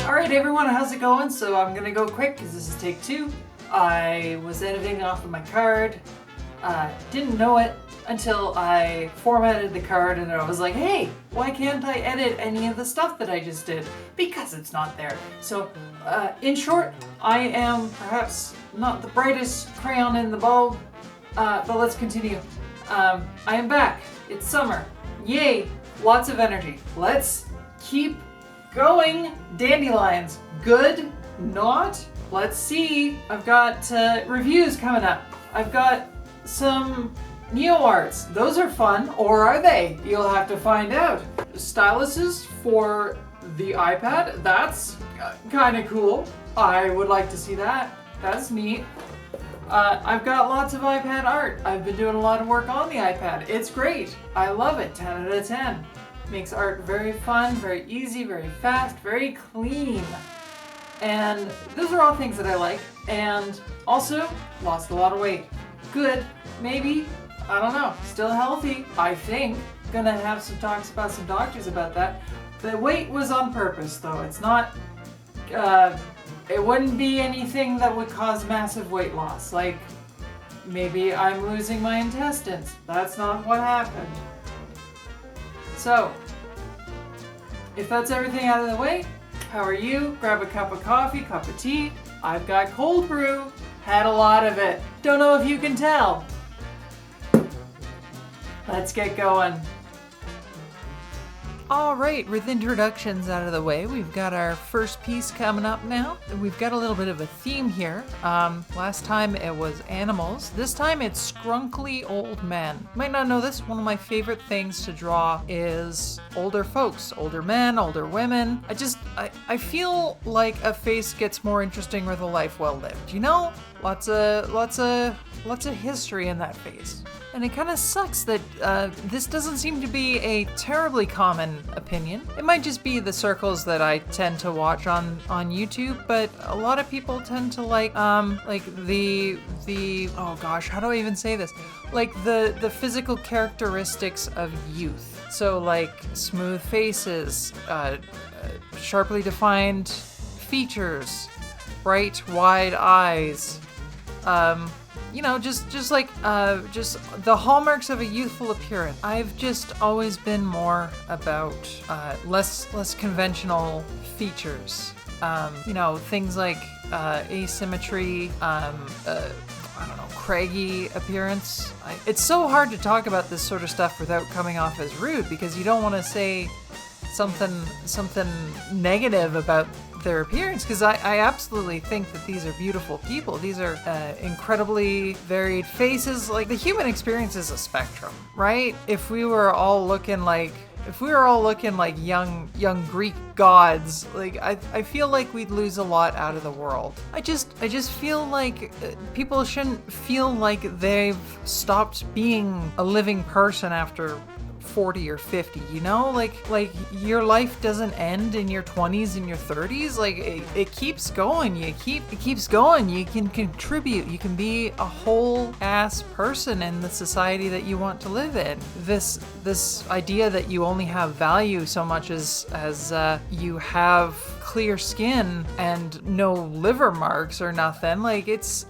Alright everyone, how's it going? So I'm gonna go quick because this is take 2. I was editing off of my card. Didn't know it until I formatted the card and I was like, hey, why can't I edit any of the stuff that I just did? Because it's not there. So in short, I am perhaps not the brightest crayon in the bulb, but let's continue. I am back. It's summer. Yay! Lots of energy. Let's keep going. Dandelions. Good? Not? Let's see. I've got reviews coming up. I've got some neo-arts. Those are fun. Or are they? You'll have to find out. Styluses for the iPad. That's kind of cool. I would like to see that. That's neat. I've got lots of iPad art. I've been doing a lot of work on the iPad. It's great. I love it. 10 out of 10. Makes art very fun, very easy, very fast, very clean. And those are all things that I like. And also, lost a lot of weight. Good. Maybe. I don't know. Still healthy, I think. Gonna have some talks about some doctors about that. The weight was on purpose, though. It's not... it wouldn't be anything that would cause massive weight loss. Like, maybe I'm losing my intestines. That's not what happened. So, if that's everything out of the way, how are you? Grab a cup of coffee, cup of tea. I've got cold brew. Had a lot of it. Don't know if you can tell. Let's get going. Alright, with introductions out of the way, we've got our first piece coming up now. We've got a little bit of a theme here. Last time it was animals. This time it's scrunkly old men. You might not know this, one of my favorite things to draw is older folks. Older men, older women. I feel like a face gets more interesting with a life well lived, you know? Lots of history in that face. And it kind of sucks that this doesn't seem to be a terribly common opinion. It might just be the circles that I tend to watch on YouTube, but a lot of people tend to like the oh gosh, how do I even say this? Like the physical characteristics of youth. So like smooth faces, sharply defined features, bright wide eyes. You know, just the hallmarks of a youthful appearance. I've just always been more about less conventional features. You know, things like asymmetry, I don't know, craggy appearance. It's so hard to talk about this sort of stuff without coming off as rude because you don't want to say something negative about their appearance, because I absolutely think that these are beautiful people. These are incredibly varied faces. Like, the human experience is a spectrum, right? If we were all looking like young Greek gods, like I feel like we'd lose a lot out of the world. I just feel like people shouldn't feel like they've stopped being a living person after 40 or 50, you know? Like your life doesn't end in your 20s and your 30s. Like it keeps going. It keeps going. You can contribute. You can be a whole ass person in the society that you want to live in. This idea that you only have value so much as you have clear skin and no liver marks or nothing, like it's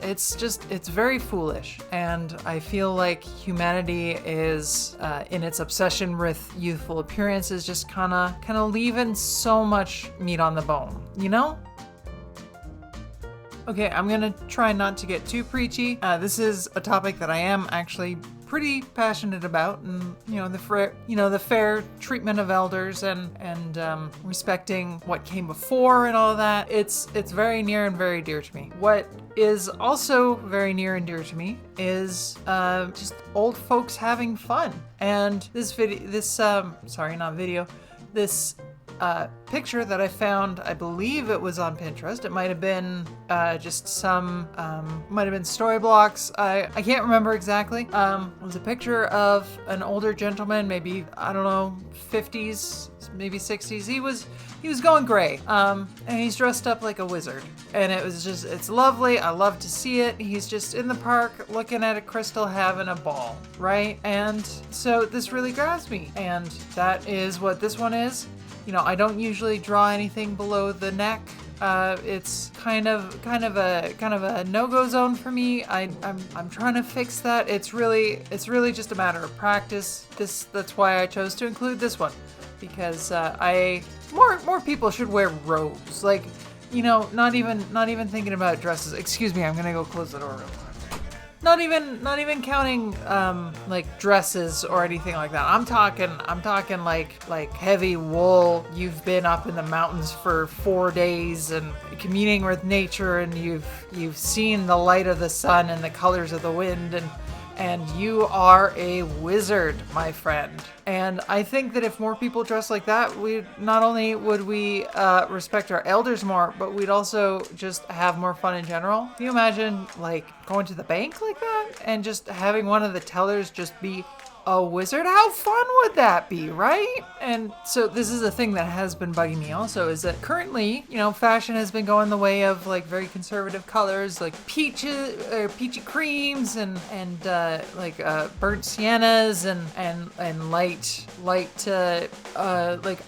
very foolish. And I feel like humanity is in its obsession with youthful appearance is just kind of leaving so much meat on the bone, you know? Okay, I'm gonna try not to get too preachy. This is a topic that I am actually pretty passionate about, and the fair treatment of elders and respecting what came before and all of that. It's very near and very dear to me. What is also very near and dear to me is just old folks having fun. And this picture that I found, I believe it was on Pinterest. It might have been might have been story blocks. I can't remember exactly. It was a picture of an older gentleman, maybe, I don't know, 50s, maybe 60s. He was going gray. And he's dressed up like a wizard. And it's lovely. I love to see it. He's just in the park looking at a crystal having a ball, right? And so this really grabs me. And that is what this one is. I don't usually draw anything below the neck. It's kind of a no-go zone for me. I'm trying to fix that. It's really just a matter of practice. That's why I chose to include this one, because more people should wear robes. Like, not even thinking about dresses. Excuse me, I'm gonna go close the door real quick. Not even counting like dresses or anything like that. I'm talking like heavy wool. You've been up in the mountains for 4 days and communing with nature, and you've seen the light of the sun and the colors of the wind, and you are a wizard, my friend. And I think that if more people dress like that, we not only would we respect our elders more, but we'd also just have more fun in general. Can you imagine like going to the bank like that and just having one of the tellers just be a wizard? How fun would that be, right? And so this is a thing that has been bugging me also, is that currently, fashion has been going the way of like very conservative colors, like peachy creams and burnt siennas and light like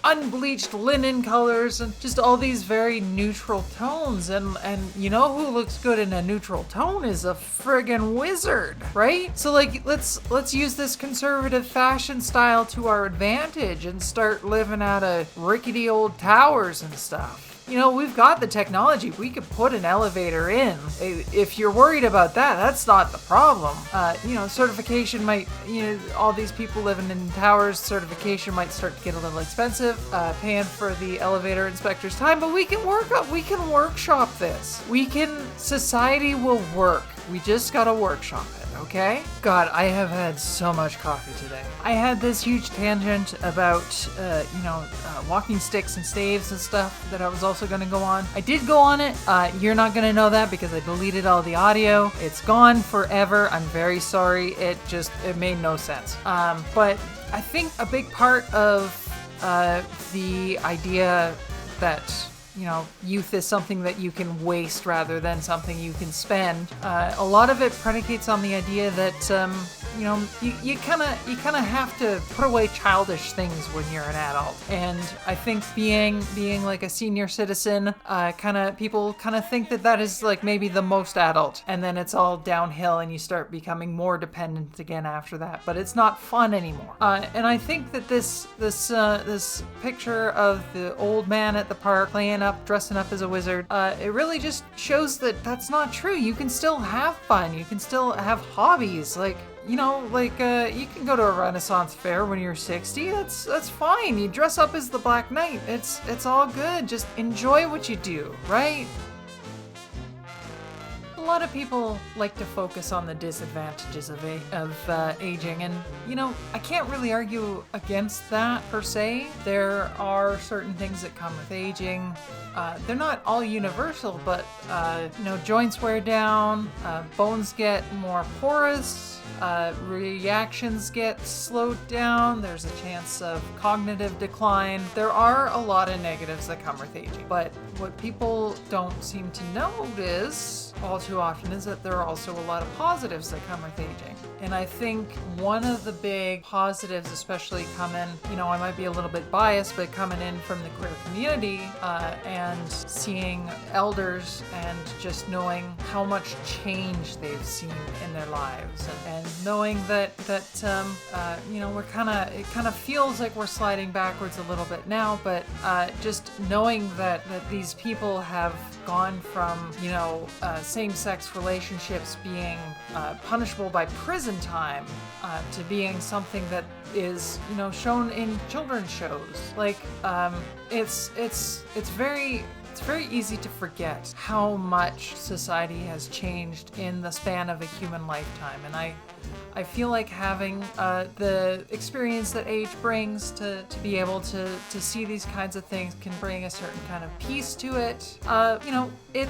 unbleached linen colors, and just all these very neutral tones. And who looks good in a neutral tone is a friggin' wizard, right? So like let's use this conservative fashion style to our advantage and start living out of rickety old towers and stuff. We've got the technology. We could put an elevator in. If you're worried about that, that's not the problem. Certification might, all these people living in towers, certification might start to get a little expensive, paying for the elevator inspector's time, but we can workshop this. Society will work. We just gotta workshop it, okay? God, I have had so much coffee today. I had this huge tangent about, walking sticks and staves and stuff that I was also gonna go on. I did go on it. You're not gonna know that because I deleted all the audio. It's gone forever. I'm very sorry. It made no sense. But I think a big part of the idea that youth is something that you can waste rather than something you can spend. A lot of it predicates on the idea that you kind of have to put away childish things when you're an adult. And I think being like a senior citizen, people think that is like maybe the most adult, and then it's all downhill and you start becoming more dependent again after that. But it's not fun anymore. And I think that this picture of the old man at the park dressing up as a wizard, it really just shows that that's not true. You can still have fun. You can still have hobbies. You can go to a Renaissance fair when you're 60. That's fine. You dress up as the Black Knight. It's all good. Just enjoy what you do, right? A lot of people like to focus on the disadvantages of aging, and I can't really argue against that per se. There are certain things that come with aging. They're not all universal, but joints wear down, bones get more porous, reactions get slowed down, there's a chance of cognitive decline. There are a lot of negatives that come with aging, but what people don't seem to notice all too often is that there are also a lot of positives that come with aging. And I think one of the big positives, especially coming, I might be a little bit biased, but coming in from the queer community and seeing elders and just knowing how much change they've seen in their lives, and knowing that we're it kind of feels like we're sliding backwards a little bit now, but just knowing that these people have gone from same-sex relationships being punishable by prison time to being something that is shown in children's shows. It's very easy to forget how much society has changed in the span of a human lifetime, and I feel like having the experience that age brings to be able to see these kinds of things can bring a certain kind of peace to it. It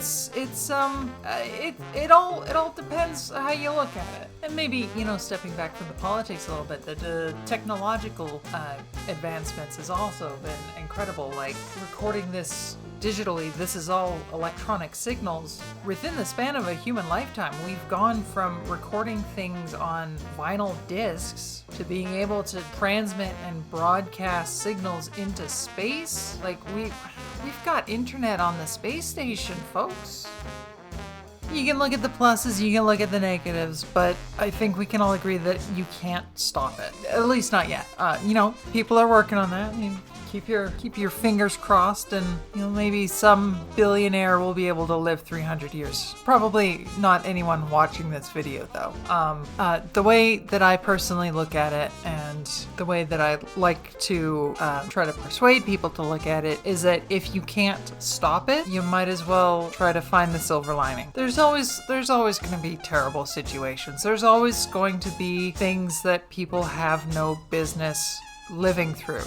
all depends how you look at it. And maybe, stepping back from the politics a little bit, the technological advancements has also been incredible. Like recording this digitally. This is all electronic signals. Within the span of a human lifetime, we've gone from recording things on vinyl discs to being able to transmit and broadcast signals into space. Like we've got internet on the space station, folks. You can look at the pluses, you can look at the negatives, but I think we can all agree that you can't stop it. At least not yet. People are working on that. I mean, keep your fingers crossed, and maybe some billionaire will be able to live 300 years. Probably not anyone watching this video, though. The way that I personally look at it, and the way that I like to try to persuade people to look at it, is that if you can't stop it, you might as well try to find the silver lining. There's always going to be terrible situations. There's always going to be things that people have no business living through.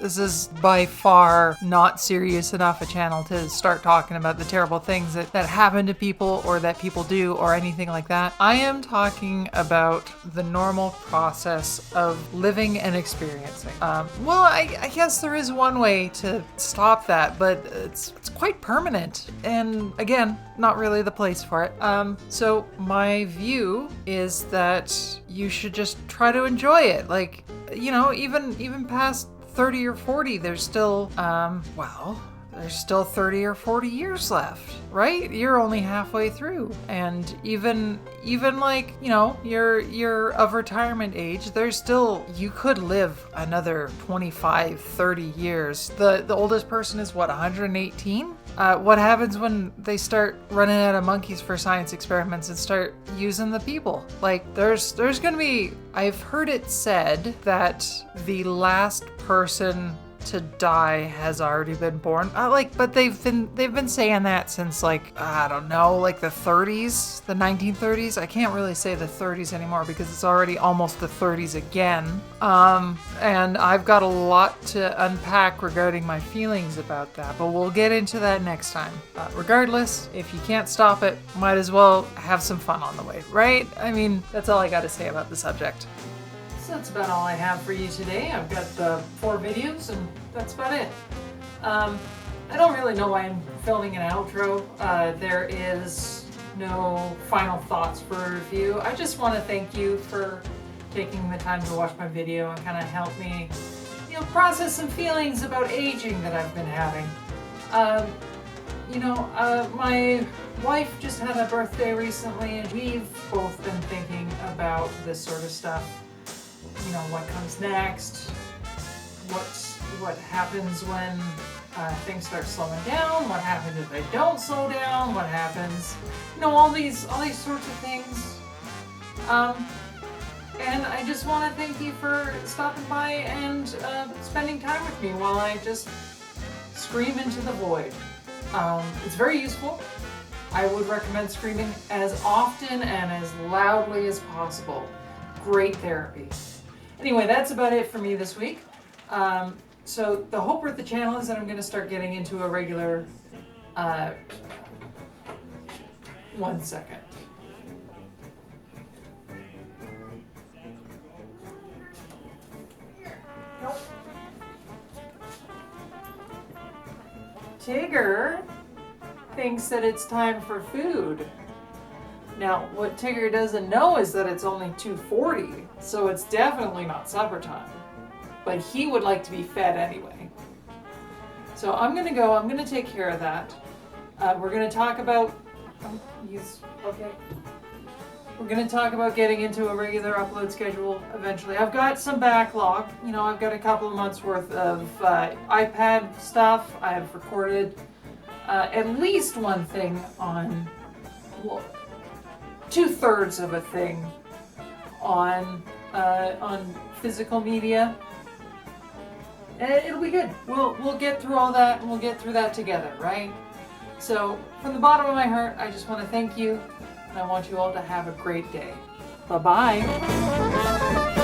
This is by far not serious enough a channel to start talking about the terrible things that happen to people or that people do or anything like that. I am talking about the normal process of living and experiencing. I guess there is one way to stop that, but it's quite permanent. And again, not really the place for it. So my view is that you should just try to enjoy it. Like, even past 30 or 40, there's still, there's still 30 or 40 years left, right? You're only halfway through. And even like, you're of retirement age, you could live another 25, 30 years. The oldest person is 118? What happens when they start running out of monkeys for science experiments and start using the people? Like, there's gonna be, I've heard it said that the last person to die has already been born. But they've been saying that since the 30s, the 1930s. I can't really say the 30s anymore because it's already almost the 30s again. And I've got a lot to unpack regarding my feelings about that, but we'll get into that next time. Regardless, if you can't stop it, might as well have some fun on the way, right? I mean, that's all I got to say about the subject. So that's about all I have for you today. I've got the 4 videos and that's about it. I don't really know why I'm filming an outro. There is no final thoughts for review. I just want to thank you for taking the time to watch my video and kind of help me, process some feelings about aging that I've been having. My wife just had a birthday recently and we've both been thinking about this sort of stuff. What comes next, what happens when things start slowing down, what happens if they don't slow down, what happens, all these sorts of things. And I just want to thank you for stopping by and spending time with me while I just scream into the void. It's very useful. I would recommend screaming as often and as loudly as possible. Great therapy. Anyway, that's about it for me this week. So the hope with the channel is that I'm going to start getting into a regular... one second. Nope. Tigger thinks that it's time for food. Now, what Tigger doesn't know is that it's only 2:40, so it's definitely not supper time. But he would like to be fed anyway. So I'm gonna go, I'm gonna take care of that. We're gonna talk about, okay. We're gonna talk about getting into a regular upload schedule eventually. I've got some backlog, I've got a couple of months worth of iPad stuff. I've recorded at least one thing on, 2/3 of a thing on physical media, and it'll be good. We'll get through all that, and we'll get through that together, right? So from the bottom of my heart, I just want to thank you, and I want you all to have a great day. Bye-bye.